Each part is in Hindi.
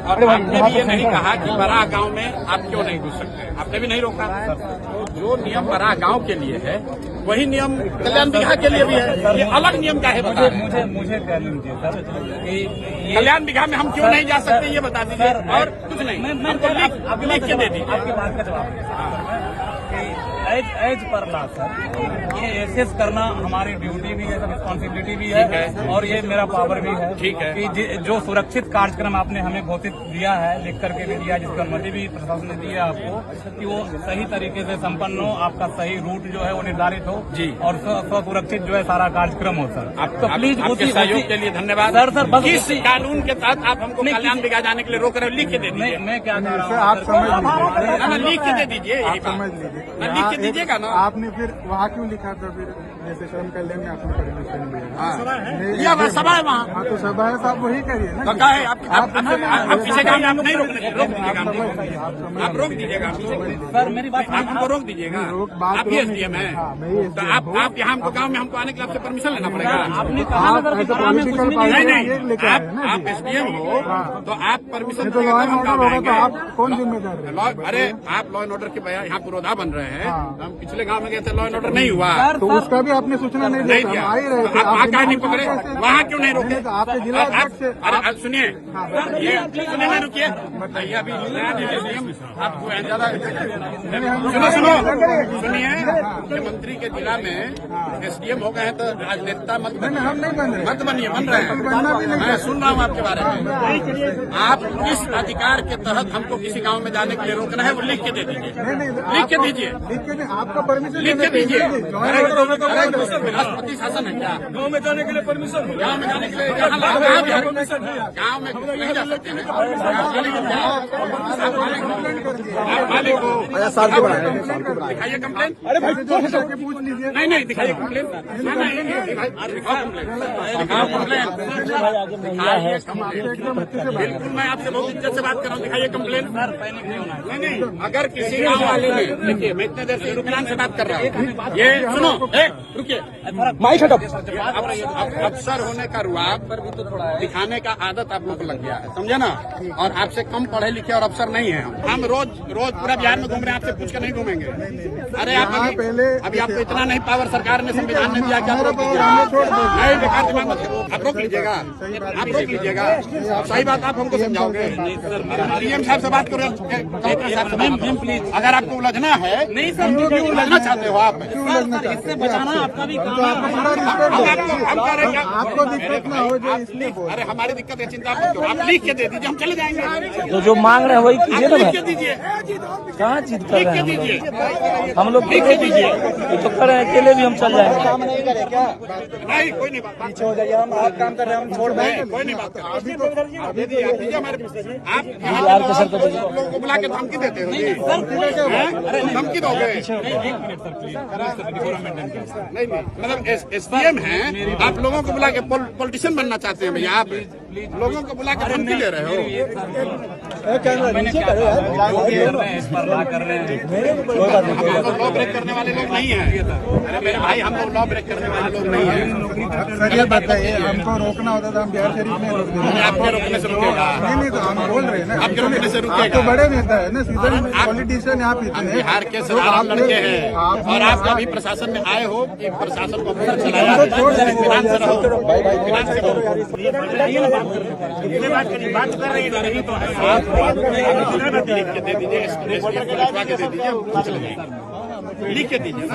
और आपने भी ये नहीं कहा कि बड़ा गांव में आप क्यों नहीं घुस सकते, आपने भी नहीं रोका। तो जो नियम बड़ा गांव के लिए है वही नियम कल्याण बिघा के लिए भी है। ये अलग नियम का है, बता रहे हैं। मुझे कह लीजिए सर, कल्याण बिघा में हम क्यों नहीं जा सकते ये बता दीजिए, और कुछ नहीं, हमको लिख के दे दीजिए। आपकी बात का जवाब एज पर ला सर, ये एसेस करना हमारी ड्यूटी भी है, रिस्पॉन्सिबिलिटी भी है, और ये मेरा पावर भी है। ठीक है कि जो सुरक्षित कार्यक्रम आपने हमें घोषित दिया है, लिख करके भी दिया, जिसकी अनुमति भी प्रशासन ने दी है आपको, कि वो सही तरीके से संपन्न हो, आपका सही रूट जो है वो निर्धारित हो जी, और सुरक्षित जो है सारा कार्यक्रम हो सर। तो प्लीज आपके सहयोग के लिए धन्यवाद सर। बस किस कानून के तहत आप हमको कल्याण बिघा जाने के लिए रोक रहे हो, लिख के दे दीजिए। मैं क्या कह रहा हूँ, आप समझ लिख के दे दीजिए, यही समझ बात लीजिए, लिख के दीजिएगा ना। आपने फिर वहाँ क्यों लिखा था, फिर जैसे श्रम कल्याण में आपने परमिशन दिया, यह सभा है वहाँ, हाँ तो सभा है, आप वही करिए ना। तो क्या है आप पीछे काम आप नहीं रोक दीजिएगा, आप रोक दीजिएगा सर। मेरी बात आप हमको रोक दीजिएगा, आप ही एसडीएम है, तो आप यहाँ हमको गाँव में हमको आने के लिए आपसे परमिशन लेना पड़ेगा। आपने कहा नहीं, आप एसडीएम हो तो आप परमिशन तो लॉ एंड ऑर्डर होगा तो आप कौन जिम्मेदार है? अरे आप लॉ एंड ऑर्डर के यहाँ पुरोधा बन रहे हैं, हम पिछले गांव में गए थे, लॉ एंड ऑर्डर नहीं हुआ, तो उसका भी आपने सूचना नहीं दिया, दिया। आ ही रहे थे, आप कहाँ नहीं पकड़े, वहाँ क्यों नहीं रोके? आपके जिला अध्यक्ष से अरे सुनिए, ये सुनिए नहीं, रुकिए, बताइए अभी आपको ज्यादा सुनिए, मुख्यमंत्री के जिला में एसडीएम हो गए हैं तो राजनेता मत हम नहीं बन रहे, मत बनिए, बन रहे हैं, मैं सुन रहा हूँ आपके बारे में। आप किस अधिकार के तहत हमको किसी गांव में जाने के लिए रोकना है वो लिख के दे दीजिए, लिख के दीजिए, आपका परमिशन लिख के दीजिए। राष्ट्रपति शासन है क्या? गाँव में जाने के लिए परमिशन, गाँव में जाने के लिए गाँव में नहीं जा सकते हैं, आप मालिक हो, दिखाइए कंप्लेन। अरे भाई पूछ लीजिए, नहीं दिखाइए कंप्लेन, बिल्कुल मैं आपसे बहुत इज्जत से बात कर रहा हूँ, दिखाइए कंप्लेन। नहीं, अगर किसी गाँव वाले ने, देखिए मैं इतने देर से रुकनान से बात कर रहा हूँ, ये सुनो, रुकिए, माइक हटो। अफसर होने का रुआब दिखाने का आदत आप लोग को लग गया है, समझे ना, और आपसे कम पढ़े लिखे और अफसर नहीं है हम रोज पूरा बिहार में घूम रहे हैं, आपसे पूछ कर नहीं घूमेंगे। अरे आप अभी आपको इतना नहीं पावर सरकार ने संविधान ने दिया, क्या आप रोक दीजिएगा? नहीं, बेकार दिमाग मत करो, आप रोक लीजिएगा, आप रोक लीजिएगा, सही बात आप हमको समझाओगे। डीएम साहब से बात करो, प्लीज, अगर आपको उलझना है, नहीं सर, क्यों उलझना चाहते हो आप? इससे बचाना आपका भी काम आपको दिक्कत ना हो जाए इसलिए। अरे हमारी दिक्कत है, चिंता मत करो, आप लिख के दे दीजिए, हम चले जाएंगे। तो जो मांग रहे हैं वही कीजिए ना, लिख के दीजिए, कहाँ चीज कर लिख रहे के हैं दीजिए, हम लोग लिख के दीजिए। तो कर रहे हैं, अकेले भी हम चल जाएंगे। नहीं कोई नहीं बात, पीछे हो जाइए, हम आप काम कर रहे हैं, हम छोड़ दें, कोई नहीं बात, आप दीजिए हमारे, आप लोगों को बुला के धमकी देते हो, धमकी दोगे? नहीं मतलब एसडीएम है, आप लोगों को बुला के पॉलिटिशियन बनना चाहते हैं भैया, आप लोगों को बुला के धमकी दे रहे हो। लॉ ब्रेक करने वाले लोग नहीं है, अरे मेरे भाई हम लोग लॉ ब्रेक करने वाले लोग नहीं है। सर ये बताइए, हमको रोकना होता था, हम बिहार शरीफ में रोक देंगे। आपके रोकने से रुकेगा? नहीं तो हम बोल रहे हैं ना, आपके रोकने से रुकेगा? आप तो बड़े नेता है ना, सीजन पॉलिटिशियन आप इतने बिहार के साधारण लड़के हैं, और आप अभी प्रशासन में आए हो कि प्रशासन को चलाया, फिनांस से रहो, फिनांस से रहो, बात कर रही नहीं तो लिख के दे दीजिए, के दे दीजिए, लिख के दीजिए,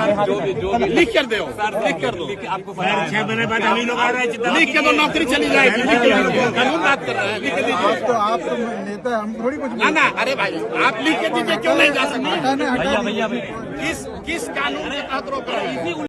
जो भी लिख कर दो, लिख कर दो, आपको 6 महीने बाद हम ही लोग आ रहे हैं, लिख के दो, नौकरी चली जाएगी, लिख के दीजिए, कानून बात कर रहे हैं, लिख के दीजिए। तो आप नेता, हम थोड़ी कुछ ना, अरे भाई आप लिख के दीजिए, क्यों नहीं जा सकते? भैया किस कानून के तहत रोक रहे हैं?